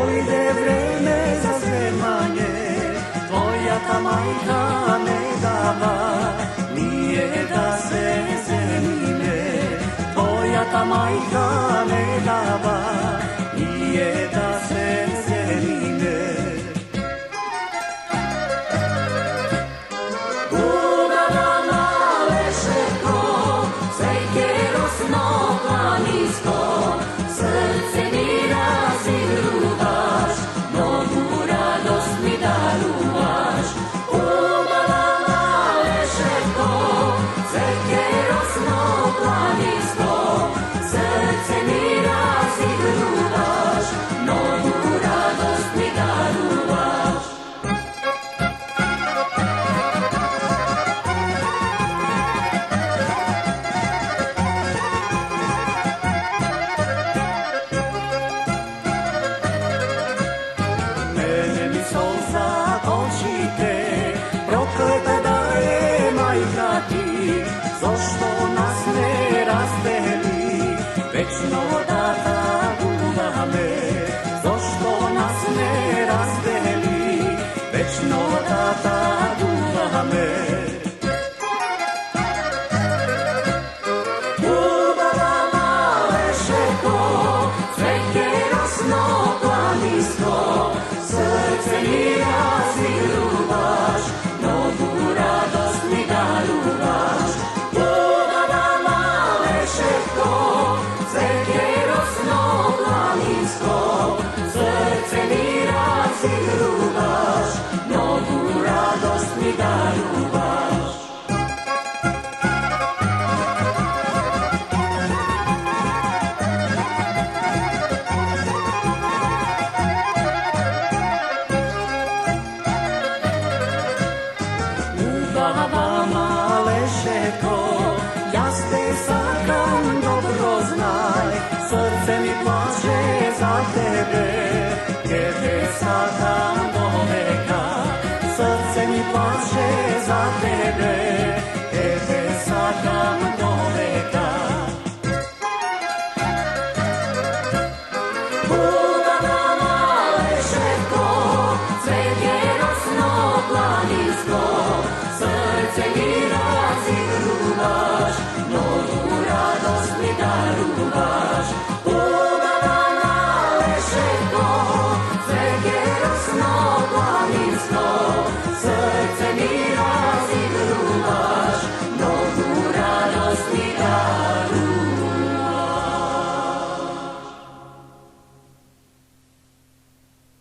dojde vreme za spremanje, tvoja ta majka ne dava, nije da se zemine. Tvoja ta majka ne dava, nije da se zemine. Budala male šeko, cvejke rosno planinsko, srce mi razigruvaš, novu radost mi daruvaš. Budala male šeko, cvejke rosno planinsko, srce mi razigruvaš, novu radost mi daruvaš. Mene mi solza očite, prokleta da je majka ti, zašto nas ne razdeli, večno data duga me, zašto nas ne razdeli, večno data duga me. Budala male šeko, cvejke rosno planinsko, srce mi razigruvaš, novu radost mi daruvaš. Budala male šeko, cvejke rosno planinsko, srce mi razigruvaš, novu radost mi daruvaš. Budala male šeko, ja te sakam, dobro znaj, srce mi plače za tebe, jer te sakam do veka. Srce mi plače za tebe, jer te sakam do veka. Budala male šeko, cvejke rosno planinsko, srce mi razigruvaš, novu radost mi daruvaš.